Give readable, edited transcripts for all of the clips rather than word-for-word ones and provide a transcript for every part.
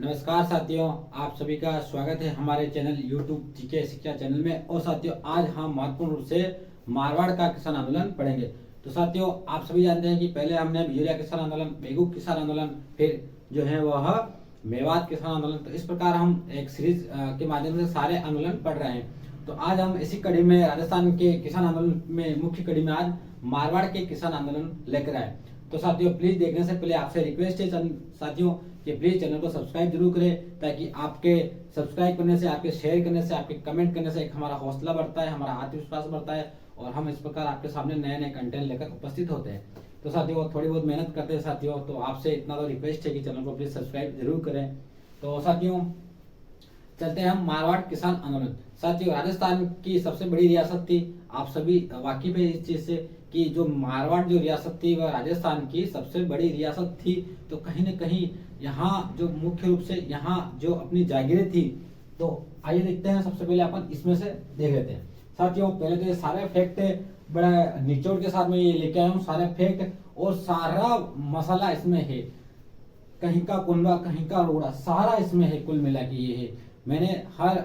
नमस्कार साथियों, आप सभी का स्वागत है हमारे चैनल यूट्यूब जीके शिक्षा चैनल में। और साथियों, आज हम महत्वपूर्ण रूप से मारवाड़ का किसान आंदोलन पढ़ेंगे। तो साथियों, आप सभी जानते हैं कि पहले हमने यूरिया किसान आंदोलन, बेगूक किसान आंदोलन, फिर जो है वह मेवात किसान आंदोलन, तो इस प्रकार हम एक सीरीज के माध्यम से सारे आंदोलन पढ़ रहे हैं। तो आज हम इसी कड़ी में राजस्थान के किसान आंदोलन में मुख्य कड़ी में आज मारवाड़ के किसान आंदोलन लेकर आए। तो साथियों, प्लीज देखने से पहले आपसे रिक्वेस्ट है साथियों कि प्लीज चैनल को सब्सक्राइब जरूर करें, ताकि आपके सब्सक्राइब करने से, आपके शेयर करने से, आपके कमेंट करने से एक हमारा हौसला बढ़ता है, हमारा आत्मविश्वास बढ़ता है और हम इस प्रकार आपके सामने नए नए कंटेंट लेकर उपस्थित होते हैं। तो साथियों, थोड़ी बहुत मेहनत करते हैं साथियों, तो आपसे इतना तो रिक्वेस्ट है कि चैनल को प्लीज सब्सक्राइब जरूर करें। तो साथियों, चलते हैं हम मारवाड़ किसान आंदोलन। साथियों, राजस्थान की सबसे बड़ी रियासत थी, आप सभी वाकिफ है इस चीज से कि जो मारवाड़ जो रियासत थी वह राजस्थान की सबसे बड़ी रियासत थी। तो कहीं न कहीं यहाँ जो मुख्य रूप से यहाँ जो अपनी जागीरें थी, तो आइए देखते हैं। सबसे पहले अपन इसमें से देख लेते हैं। साथियों, पहले तो ये सारे फैक्ट बड़ा निचोड़ के साथ में ये लेके आया हूँ, सारे फैक्ट और सारा मसाला इसमें है। कहीं का कुंडा, कहीं का रोड़ा, सारा इसमें है, कुल मिला के ये है। मैंने हर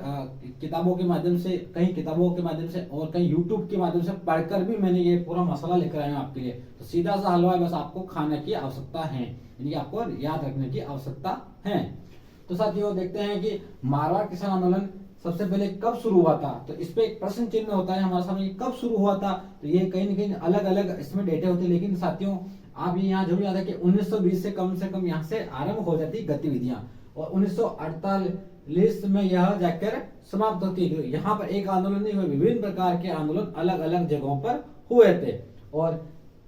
किताबों के माध्यम से, कहीं किताबों के माध्यम से और कहीं यूट्यूब के माध्यम से पढ़कर भी मैंने ये पूरा मसाला लेकर आया हूं आपके लिए। तो सीधा सा हलवा है, बस आपको खाने की आवश्यकता है, यानी आपको याद रखने की आवश्यकता है। तो साथियों, देखते हैं कि मारवाड़ किसान आंदोलन सबसे पहले कब शुरू हुआ था। तो इस पे एक प्रश्न चिन्ह होता है हमारे सामने, कब शुरू हुआ था। तो ये कहीं न कहीं अलग अलग इसमें डेटे होते हैं, लेकिन साथियों आप ये यहाँ जरूर याद है कि 1920 से कम यहाँ से आरंभ हो जाती गतिविधियां और 1948 में यह जाकर समाप्त होती है। यहाँ पर एक आंदोलन नहीं हुए, विभिन्न प्रकार के आंदोलन अलग अलग जगहों पर हुए थे। और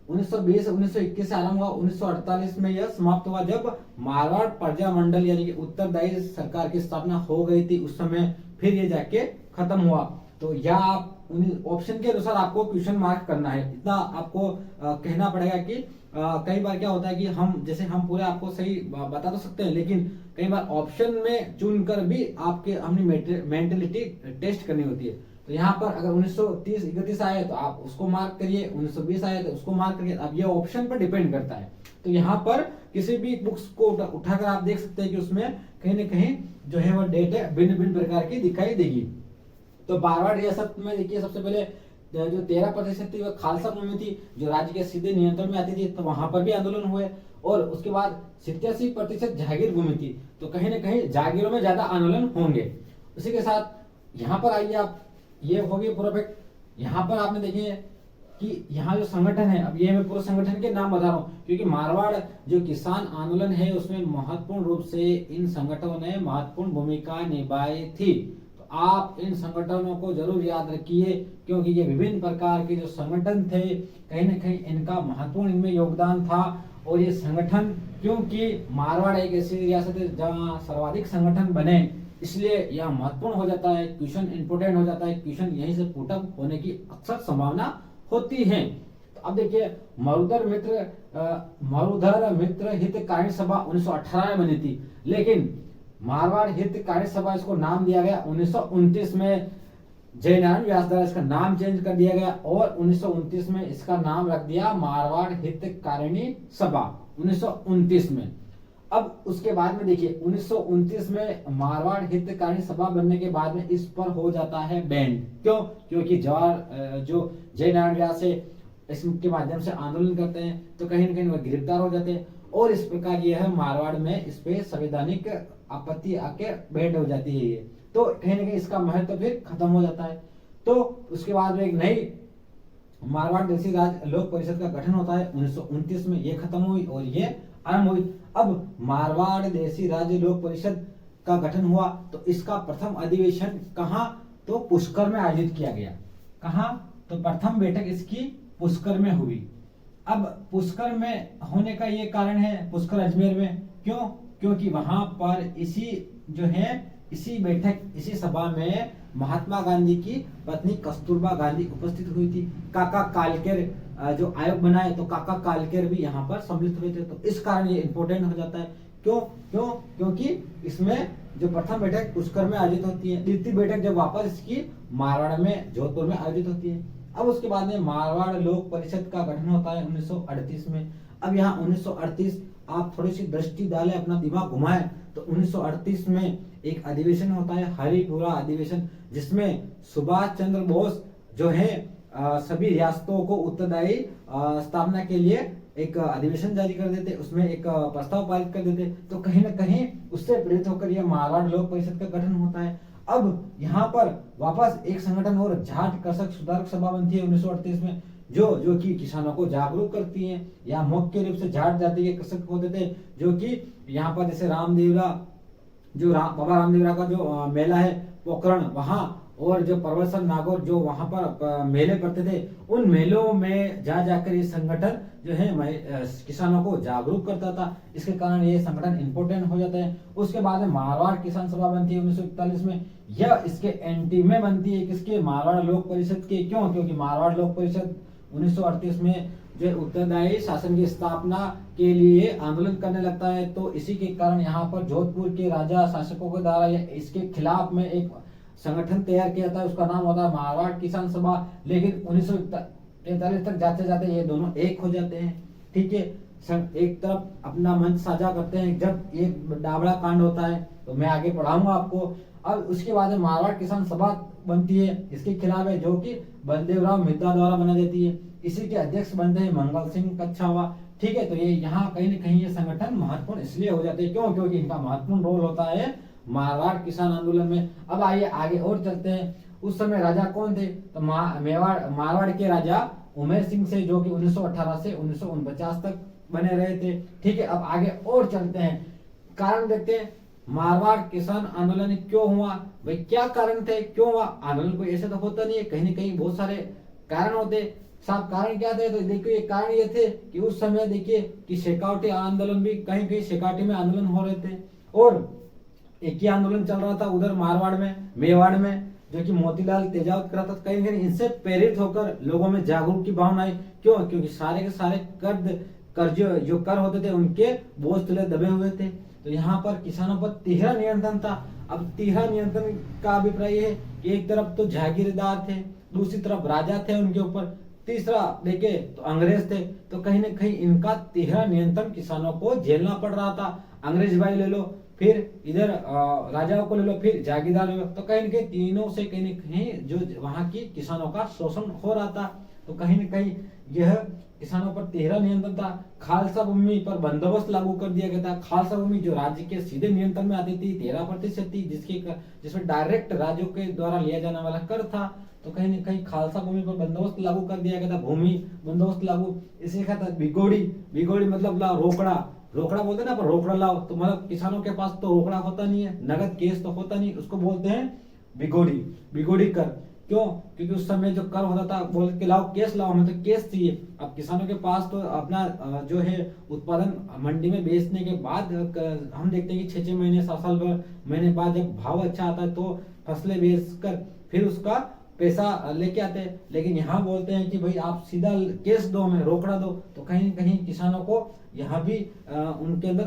1920 1921 से आरंभ हुआ, 1948 में यह समाप्त हुआ जब मारवाड़ प्रजा मंडल यानी कि उत्तरदायी सरकार की स्थापना हो गई थी। उस समय फिर ये जाके खत्म हुआ। तो यह आप ऑप्शन के अनुसार आपको क्वेश्चन मार्क करना है, इतना आपको कहना पड़ेगा कि कई बार क्या होता है कि हम जैसे हम पूरे आपको सही बता तो सकते हैं, लेकिन कई बार ऑप्शन में चुनकर भी आपके अपनी मेंटेलिटी टेस्ट करनी होती है। तो यहाँ पर अगर 1930-31 आए तो आप उसको मार्क करिए, 1920 आए तो उसको मार्क करिए। अब ये ऑप्शन पर डिपेंड करता है। तो यहाँ पर किसी भी बुक्स को उठाकर आप देख सकते हैं कि उसमें कहीं ना कहीं जो है वो डेट भिन्न भिन्न प्रकार की दिखाई देगी। तो मारवाड़ रियासत में देखिए, सबसे पहले जो 13% थी वह खालसा भूमि थी, जो राज्य के सीधे नियंत्रण में आती थी, तो वहां पर भी आंदोलन हुए। और उसके बाद 87% जागीर भूमि थी, तो कहीं ना कहीं जागीरों में ज्यादा आंदोलन होंगे। उसी के साथ यहाँ पर आइए आप, ये हो गया पूरा फैक्ट। यहाँ पर आपने देखिए कि यहाँ जो संगठन है, अब ये मैं पूरे संगठन के नाम बता रहा हूँ क्योंकि मारवाड़ जो किसान आंदोलन है उसमें महत्वपूर्ण रूप से इन संगठनों ने महत्वपूर्ण भूमिका निभाई थी। तो आप इन संगठनों को जरूर याद रखिए, क्योंकि ये विभिन्न प्रकार के जो संगठन थे, कहीं ना कहीं इनका महत्वपूर्ण इनमें योगदान था। और ये संगठन, क्योंकि मारवाड़ एक ऐसी रियासत है जहाँ सर्वाधिक संगठन बने, इसलिए यह महत्वपूर्ण हो जाता है, क्वेश्चन इंपोर्टेंट हो जाता है, क्वेश्चन यहीं से पुटअप होने की अक्सर संभावना होती है। तो अब देखिए, मरुधर मित्र हित कार्य सभा 1918 में बनी थी, लेकिन मारवाड़ हित कार्य सभा इसको नाम दिया गया 1929 में। जयनारायण व्यास द्वारा इसका नाम चेंज कर दिया गया और 1929 में इसका नाम रख दिया मारवाड़ हितकारिणी सभा 1929 में। अब उसके बाद में देखिए 1929 में मारवाड़ हितकारिणी सभा बनने के बाद में इस पर हो जाता है बैन। क्यों? क्योंकि जो जयनारायण व्यास है इसके माध्यम से आंदोलन करते हैं, तो कहीं ना कहीं वह गिरफ्तार हो जाते हैं और इस प्रकार यह है मारवाड़ में इस पे संवैधानिक आपत्ति आके बैन हो जाती है ये। तो कहीं ना कहीं इसका महत्व फिर खत्म हो जाता है। तो उसके बाद में एक नई मारवाड़ देशी राज्य लोक परिषद का गठन होता है 1929 में, ये खत्म हुई और ये आरंभ हुई। अब मारवाड़ देशी राज्य लोक परिषद का गठन हुआ, तो इसका प्रथम अधिवेशन कहाँ? तो पुष्कर में आयोजित किया गया। कहाँ? तो प्रथम बैठक इसकी पुष्कर में हुई। अब पुष्कर में होने का ये कारण है, पुष्कर अजमेर में, क्यों? क्योंकि वहां पर इसी बैठक, इसी सभा में महात्मा गांधी की पत्नी कस्तूरबा गांधी उपस्थित हुई थी। काका कालकेर जो आयोग बनाए, तो काका कालकेर भी यहाँ पर सम्मिलित हुए थे। तो इस कारण ये इंपोर्टेंट हो जाता है। क्योंकि इसमें जो प्रथम बैठक पुष्कर में आयोजित होती है, द्वितीय बैठक जब वापस इसकी मारवाड़ में, जोधपुर में आयोजित होती है। अब उसके बाद में मारवाड़ लोक परिषद का गठन होता है 1938 में। अब यहाँ 1938 आप थोड़ी सी दृष्टि डालें, अपना दिमाग घुमाएं, तो 1938 में एक अधिवेशन होता है, हरिपुरा अधिवेशन, जिसमें सुभाष चंद्र बोस जो है सभी रियासतों को उत्तरदायी स्थापना के लिए एक अधिवेशन जारी कर देते, उसमें एक प्रस्ताव पारित कर देते। तो कहीं ना कहीं उससे प्रेरित होकर यह मारवाड़ लोक परिषद का गठन होता है। अब यहाँ पर वापस एक संगठन और जाट कृषक सुधारक सभा बनती है 1938 में, जो कि किसानों को जागरूक करती है। यहाँ मुख्य रूप से जाट जाति के कृषक होते थे, जो कि यहाँ पर जैसे बाबा रामदेवरा का जो मेला है पोखरण, वहाँ, और जो परवरसर नागौर जो वहां पर मेले पड़ते थे, उन मेलों में जाकर ये संगठन जो है किसानों को जागरूक करता था। इसके कारण ये संगठन इंपोर्टेंट हो जाता है। उसके बाद में मारवाड़ किसान सभा बनती है 1941 में। यह इसके एंटी में बनती है, किसके? मारवाड़ लोक परिषद के। क्यों? क्योंकि मारवाड़ लोक परिषद 1938 में जो उत्तरदायी शासन की स्थापना के लिए आंदोलन करने लगता है। तो इसी के कारण यहाँ पर जोधपुर के राजा शासकों के द्वारा इसके खिलाफ में एक संगठन तैयार किया था, उसका नाम होता है मारवाड़ किसान सभा। लेकिन 1943 तक जाते जाते ये दोनों एक हो जाते हैं। ठीक है, एक तरफ अपना मंच साझा करते हैं। जब एक डाबड़ा कांड होता है, तो मैं आगे पढ़ाऊंगा आपको। अब उसके बाद मारवाड़ किसान सभा बनती है, इसके खिलाफ है, जो कि बलदेवराव मित्रा द्वारा बना देती है। इसी के अध्यक्ष बनते हैं मंगल सिंह कच्छावा। ठीक है, तो ये यहाँ कहीं न कहीं ये संगठन महत्वपूर्ण इसलिए हो जाते हैं, क्यों? क्योंकि इनका महत्वपूर्ण रोल होता है मारवाड़ किसान आंदोलन में। अब आइए आगे और चलते हैं। उस समय राजा कौन थे? तो मारवाड़ के राजा उमेर सिंह से, जो कि 1918 से 1949 तक बने रहे थे। ठीक है, अब आगे और चलते हैं, कारण देखते हैं। मारवाड़ किसान आंदोलन क्यों हुआ? भाई क्या कारण थे, क्यों हुआ आंदोलन? कोई ऐसे तो होता नहीं है, कहीं न कहीं बहुत सारे कारण होते। साहब कारण क्या थे? तो देखिए कारण ये थे कि उस समय देखिए कि शेकावटी आंदोलन भी कहीं कहीं शेकावटी में आंदोलन हो रहे थे, और एक ही आंदोलन चल रहा था उधर मारवाड़ में, मेवाड़ में, जो कि मोतीलाल तेजावत करा था। कहीं कहीं इनसे प्रेरित होकर लोगों में जागरूक की भावना आई। क्यों? क्योंकि सारे के सारे कर्ज जो कर होते थे उनके बोझ तले दबे हुए थे। तो यहाँ पर किसानों पर तिहरा नियंत्रण था। अब तिहरा नियंत्रण का अभिप्राय है कि एक तरफ तो जागीरदार थे, दूसरी तरफ राजा थे उनके ऊपर, तीसरा देखे तो अंग्रेज थे। तो कहीं ना कहीं इनका तिहरा नियंत्रण किसानों को झेलना पड़ रहा था। अंग्रेज भाई ले लो, फिर इधर राजाओं को ले लो, फिर जागीरदार ले लो। तो कहीं न कहीं तीनों से कहीं न कहीं जो वहां की किसानों का शोषण हो रहा था। तो कहीं न कहीं यह किसानों पर तिहरा नियंत्रण था। खालसा भूमि पर बंदोबस्त लागू कर दिया गया था। खालसा भूमि जो राज्य के सीधे नियंत्रण में आती थी 13% थी, जिसमें डायरेक्ट राज्यों के द्वारा लिया जाने वाला कर था। तो कहीं न कहीं खालसा भूमि पर बंदोबस्त लागू कर दिया गया था, भूमि बंदोबस्त लागू। इसी का था बिगोड़ी मतलब रोकड़ा बोलते ना, पर रोकड़ा लाओ। तो मतलब किसानों के पास तो रोकड़ा होता नहीं है, नगद केस तो होता नहीं, उसको बोलते हैं बिगोड़ी कर। क्यों? क्योंकि उस समय जो कर होता था, बोलते कि लाओ केस लाओ, हमें तो केस चाहिए। अब किसानों के पास तो अपना जो है उत्पादन मंडी में बेचने के बाद हम देखते हैं कि 6-6 महीने 7 महीने बाद जब भाव अच्छा आता है तो फसलें बेचकर फिर उसका पैसा लेके आते हैं। लेकिन यहाँ बोलते हैं कि भाई आप सीधा केस दो, हमें रोकड़ा दो। तो कहीं न कहीं किसानों को यहाँ भी उनके अंदर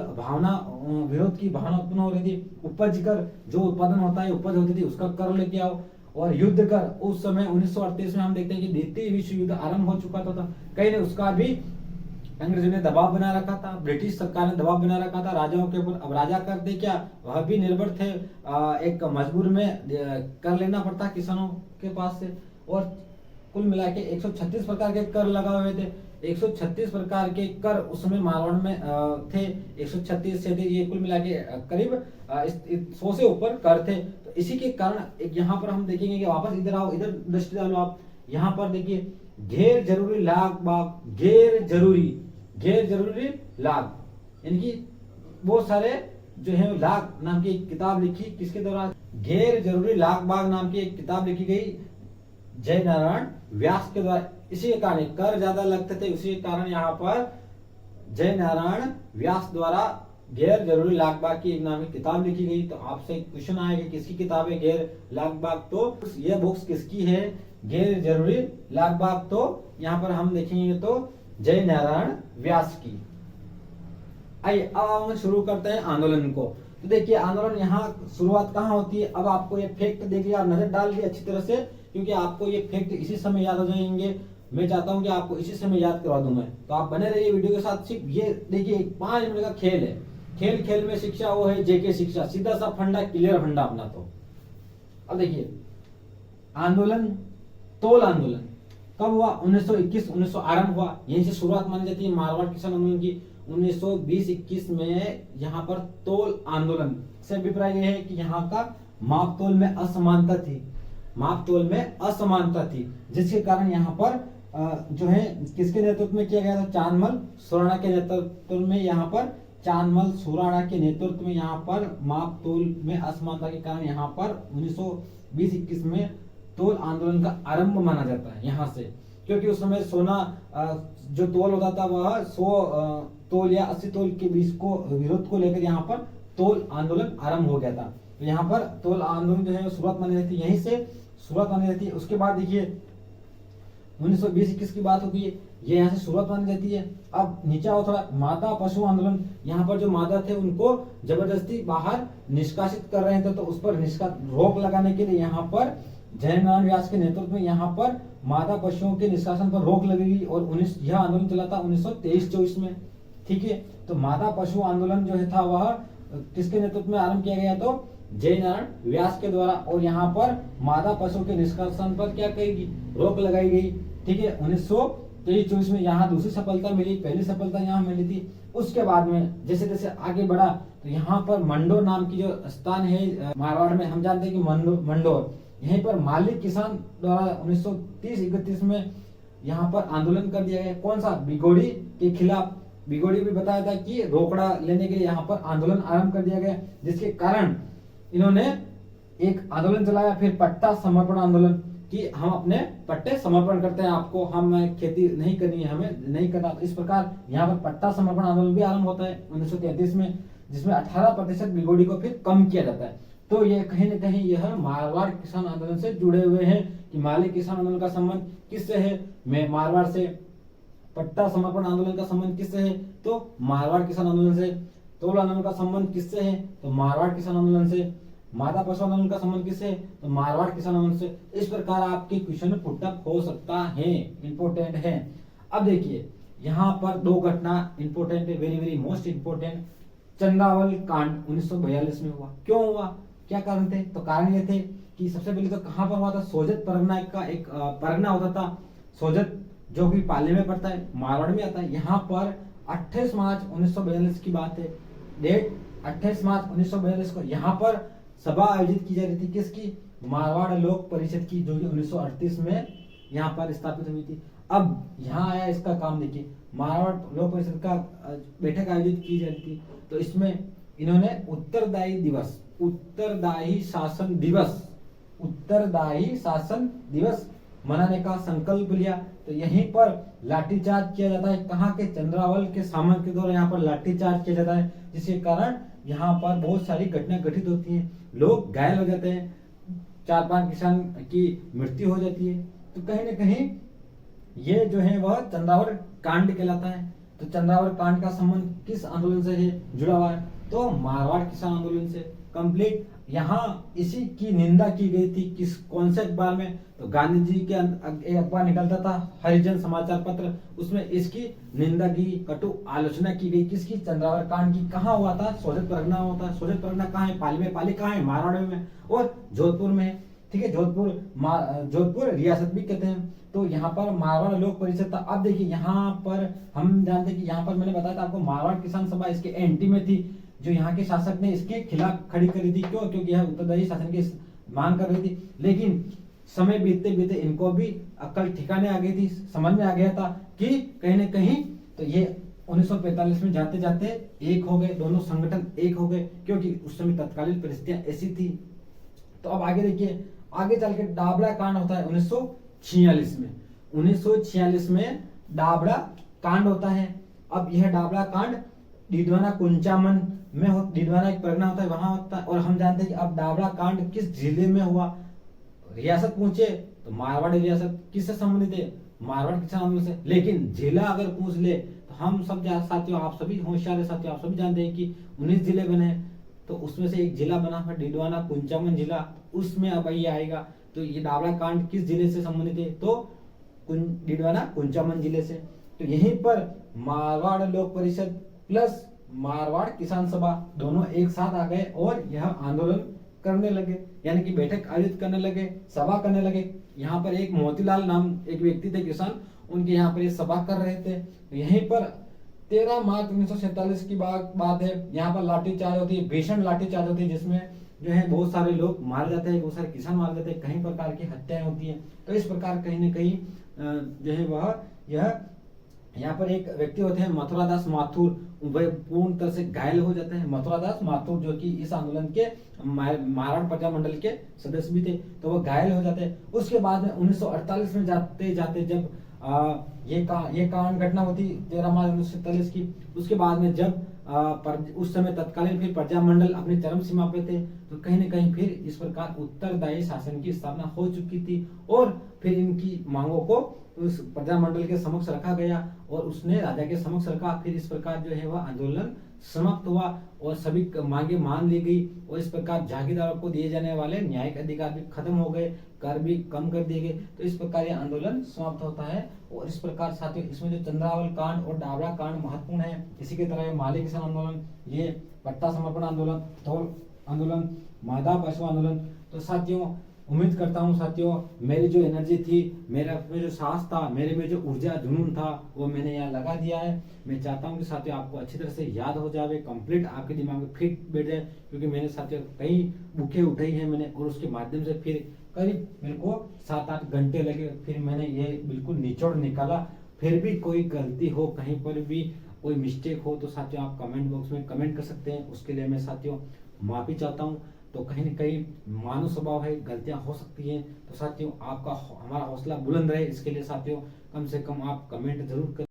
विरोध की भावना उत्पन्न हो रही थी। उपज कर, जो उत्पादन होता है, उपज होती थी, उसका कर लेके आओ। और युद्ध कर, उस समय 1938 में हम देखते हैं कि द्वितीय विश्व युद्ध आरंभ हो चुका था। कहीं ने उसका भी अंग्रेजों ने दबाव बना रखा था, ब्रिटिश सरकार ने दबाव बना रखा था राजाओं के ऊपर। अब राजा करते क्या, वह भी निर्भर थे, एक मजबूर में कर लेना पड़ता किसानों के पास से। और कुल मिला के 136 प्रकार के कर लगा हुए थे। 136 प्रकार के कर उस समय मारवाड़ में थे। 136 से थे, ये कुल मिला के करीब 100 से ऊपर कर थे। तो इसी के कारण यहाँ पर हम देखेंगे कि वापस इधर आओ, इधर दृष्टि डालो आप। यहाँ पर देखिए गैर जरूरी लाग बाग, गैर जरूरी लाग, यानी कि बहुत सारे जो है लाग नाम की एक किताब लिखी, किसके द्वारा? गैर जरूरी लाग बाग नाम की एक किताब लिखी गई जय नारायण व्यास के द्वारा। इसी के कारण कर ज्यादा लगते थे, उसी के कारण यहाँ पर जय नारायण व्यास द्वारा गैर जरूरी लाग बाग की एक नाम की किताब लिखी गई। तो आपसे क्वेश्चन आएगा किसकी किताब है गैर लाग बाग? तो यह बुक्स किसकी है, गैर जरूरी लाग बाग? तो यहाँ पर हम देखेंगे तो जय नारायण व्यास की। आइए अब हम शुरू करते हैं आंदोलन को। तो देखिए आंदोलन यहाँ शुरुआत कहाँ होती है। अब आपको ये फैक्ट देखिए, आप नजर डाल दिए अच्छी तरह से, क्योंकि आपको ये फैक्ट इसी समय याद हो जाएंगे। मैं चाहता हूं कि आपको इसी से मैं याद करवा दूं मैं, तो आप बने रहिए वीडियो के साथ। सिर्फ ये देखिए 5 मिनट का खेल है, खेल खेल में शिक्षा, वो है जेके शिक्षा, सीधा सा फंडा, क्लियर फंडा अपना। तो अब देखिए आंदोलन, तोल आंदोलन कब हुआ? 1921 1900 आरंभ हुआ, यहीं से शुरुआत मानी जाती है मारवाड़ किसान आंदोलन की। 1920-21 में यहाँ पर तोल आंदोलन से अभिप्राय यह है कि यहाँ का माप तोल में असमानता थी, माप तोल में असमानता थी, जिसके कारण यहाँ पर जो है किसके नेतृत्व में किया गया था? चांदमल सुराणा के नेतृत्व में, यहाँ पर चांदमल सुराणा के नेतृत्व में यहाँ पर माप तोल में असमानता के कारण यहाँ पर 1920-21 में तोल आंदोलन का आरंभ माना जाता है यहाँ से। क्योंकि उस समय सोना जो तोल होता था वह 100 तोल या 80 तोल के बीच को विरोध को लेकर यहाँ पर तोल आंदोलन आरंभ हो गया था। तो यहाँ पर तोल आंदोलन जो है शुरुआत मानी जाती है, यहीं से शुरुआत मानी जाती है। उसके बाद देखिए 1920-21 की बात होगी, ये यहाँ से शुरुआत मानी जाती है। अब नीचे आओ थोड़ा, मादा पशु आंदोलन। यहाँ पर जो मादा थे उनको जबरदस्ती बाहर निष्कासित कर रहे थे, तो उस पर रोक लगाने के लिए यहाँ पर जयनारायण व्यास के नेतृत्व में यहाँ पर मादा पशुओं के निष्कासन पर रोक लगेगी, और यह आंदोलन चला था 1923-24 में। ठीक है, तो मादा पशु आंदोलन जो है था वह किसके नेतृत्व में आरंभ किया गया? तो जयनारायण व्यास के द्वारा, और यहाँ पर मादा पशु के निष्कासन पर क्या कहेगी? रोक लगाई गई। ठीक है, 1923-24 में यहाँ दूसरी सफलता मिली, पहली सफलता यहाँ मिली थी। उसके बाद में जैसे जैसे आगे बढ़ा तो यहाँ पर मंडोर नाम की जो स्थान है मारवाड़ में, हम जानते हैं कि मंडोर, यहीं पर मालिक किसान द्वारा 1930-31 में यहाँ पर आंदोलन कर दिया गया। कौन सा? बिगोड़ी के खिलाफ। बिगोड़ी भी बताया था कि रोकड़ा लेने के लिए यहाँ पर आंदोलन आरंभ कर दिया गया, जिसके कारण इन्होंने एक आंदोलन चलाया, फिर पट्टा समर्पण आंदोलन, कि हम अपने पट्टे समर्पण करते हैं, आपको हम खेती नहीं करनी है, हमें नहीं करना। इस प्रकार यहाँ पर पट्टा समर्पण आंदोलन भी आरंभ होता है 1933 में, जिसमें 18% बिगोड़ी को फिर कम किया जाता है। तो ये कहीं न कहीं यह मारवाड़ किसान आंदोलन से जुड़े हुए हैं कि मालिक किसान आंदोलन का संबंध किससे है? मैं मारवाड़ से। पट्टा समर्पण आंदोलन का संबंध किससे है? तो मारवाड़ किसान आंदोलन से। तोल आंदोलन का संबंध किससे है? तो मारवाड़ किसान आंदोलन से। मादा पशु आंदोलन का संबंध किससे है? तो मारवाड़ किसान आंदोलन से। इस प्रकार आपके क्वेश्चन पुटअप हो सकता है, इंपोर्टेंट है। अब देखिए यहाँ पर 2 घटना इंपोर्टेंट है, very very most important. Chandrawal कांड 1942 में हुआ। क्यों हुआ? क्या कारण थे? तो कारण ये थे कि सबसे पहले तो कहां पर हुआ था? सोजत परगना का एक परगना होता था, सोजत, जो कि पाली में पड़ता है, मारवाड़ में आता है। यहाँ पर 28 मार्च 1942 की बात है, डेट 28 मार्च 1942 को यहाँ पर सभा आयोजित की जा रही थी। किसकी? मारवाड़ लोक परिषद की, जो कि 1938 में यहाँ पर स्थापित हुई थी। अब यहाँ आया इसका काम, देखिए मारवाड़ लोक परिषद का बैठक आयोजित की जा रही थी, तो इसमें इन्होंने उत्तरदायी शासन दिवस मनाने का संकल्प लिया। तो यहीं पर लाठीचार्ज किया जाता है, कहाँ के? चंद्रावल के सामंत के द्वारा यहाँ पर लाठीचार्ज किया जाता है, जिसके कारण यहाँ पर बहुत सारी घटना घटित होती हैं, लोग घायल हो जाते हैं, 4-5 किसान की मृत्यु हो जाती है। तो कहीं न कहीं ये जो है वह चंद्रावल कांड कहलाता है। तो चंद्रावल कांड का संबंध किस आंदोलन से है जुड़ा हुआ है? तो मारवाड़ किसान आंदोलन से। कंप्लीट। यहाँ इसी की निंदा की गई थी, कौन से अखबार में? तो गांधी जी के एक अखबार निकलता था, हरिजन समाचार पत्र, उसमें इसकी निंदा की, कटु आलोचना की गई। किसकी? चंद्रावल कांड की। कहाँ हुआ था? सोजत परगना होता है। सोजत परगना कहाँ है? पाली में। पाली कहाँ है? मारवाड़ में, और जोधपुर में है। ठीक है, जोधपुर रियासत भी कहते हैं। तो यहाँ पर मारवाड़ लोक परिषद था। अब देखिए यहाँ पर हम जानते हैं कि यहाँ पर मैंने बताया था आपको, मारवाड़ किसान सभा इसके एंटी में थी, जो यहाँ के शासक ने इसके खिलाफ खड़ी करी थी। क्यों? क्योंकि यह उत्तरदायी शासन की मांग कर रही थी। लेकिन समय बीतते बीतते इनको भी अक्ल ठिकाने आ गई थी, समझ में आ गया था कि कहीं न कहीं तो ये 1945 में जाते जाते एक हो गए, दोनों संगठन एक हो गए, क्योंकि उस समय तत्कालीन परिस्थितियां ऐसी थी। तो अब आगे देखिए, आगे चल के डाबड़ा कांड होता है 1946 में। 1946 में डाबड़ा कांड होता है। अब यह डाबड़ा कांड डिडवाना कुंचामन में डिडवाना एक परगना होता है, वहां होता है। और हम जानते हैं कि अब डाबड़ा कांड किस जिले में हुआ? रियासत पूछे तो मारवाड़ रियासत। किससे संबंधित है? मारवाड़ किसान आंदोलन से। लेकिन जिला अगर पूछ ले तो हम सब साथियों, आप सभी होशियार है साथियों, आप सभी जानते हैं कि 19 जिले बने, तो उसमें से एक जिला बना है डिडवाना कुंचामन जिला, उसमें अब ये आएगा। तो ये डाबड़ा कांड किस जिले से संबंधित है? तो डीडवाना कुंचामन जिले से। तो यहीं पर मारवाड़ लोक परिषद प्लस मारवाड़ किसान सभा दोनों एक साथ आ गए और यह आंदोलन करने लगे, यानी कि बैठक आयोजित करने लगे, सभा करने लगे। यहाँ पर एक मोतीलाल नाम एक व्यक्ति थे किसान, उनके यहाँ पर ये सभा कर रहे थे। तो यहीं पर 13 मार्च 1947 की बात है। यहाँ पर लाठीचार्ज होती है, भीषण लाठीचार्ज होती है, जिसमें जो है बहुत सारे लोग मारे जाते हैं, बहुत सारे किसान मारे जाते हैं, कई प्रकार की हत्याएं होती हैं। तो इस प्रकार कहीं न कहीं जो है वह यह यहाँ पर एक व्यक्ति होते हैं मथुरादास माथुर, वह पूर्ण तरह से घायल हो जाते हैं। मथुरादास माथुर जो कि इस आंदोलन के मारवाड़ प्रजा मंडल के सदस्य भी थे, तो वो घायल हो जाते हैं। उसके बाद में 1948 में जाते जाते जब ये कांड घटना होती 13 मार्च 1947 की, उसके बाद में जब उस समय तत्कालीन फिर प्रजा मंडल अपनी चरम सीमा पे थे, तो कहीं न कहीं फिर इस प्रकार उत्तरदायी शासन की स्थापना हो चुकी थी और फिर इनकी मांगों को उस प्रजा मंडल के समक्ष रखा गया और उसने राजा के समक्ष रखा। फिर इस प्रकार जो है वह आंदोलन समाप्त हुआ और सभी मांगे मान ली गई और इस प्रकार जागीरदारों को दिए जाने वाले न्यायिक अधिकार भी खत्म हो गए, कर भी कम कर दिए गए। तो इस प्रकार यह आंदोलन समाप्त होता है। और इस प्रकार साथियों इसमें जो चंद्रावल कांड और डाबरा कांड महत्वपूर्ण है। इसी की तरह माले किसान आंदोलन, ये पट्टा समर्पण आंदोलन, थोल आंदोलन, मादा पशु आंदोलन। तो साथियों उम्मीद करता हूँ साथियों मेरी जो एनर्जी थी, मेरा में जो साहस था, मेरे में जो ऊर्जा जुनून था, वो मैंने यहाँ लगा दिया है। मैं चाहता हूँ कि साथियों आपको अच्छी तरह से याद हो जाए, कंप्लीट आपके दिमाग में फिट बैठ जाए, क्योंकि मैंने साथियों कई बुकें उठाई है मैंने और उसके माध्यम से फिर करीब मेरे को 7-8 घंटे लगे, फिर मैंने ये बिल्कुल निचोड़ निकाला। फिर भी कोई गलती हो, कहीं पर भी कोई मिस्टेक हो, तो साथियों आप कमेंट बॉक्स में कमेंट कर सकते हैं। उसके लिए मैं साथियों माफी चाहता हूँ। तो कहीं न कहीं मानव स्वभाव है, गलतियां हो सकती हैं। तो साथियों आपका हमारा हौसला बुलंद रहे, इसके लिए साथियों कम से कम आप कमेंट जरूर करें।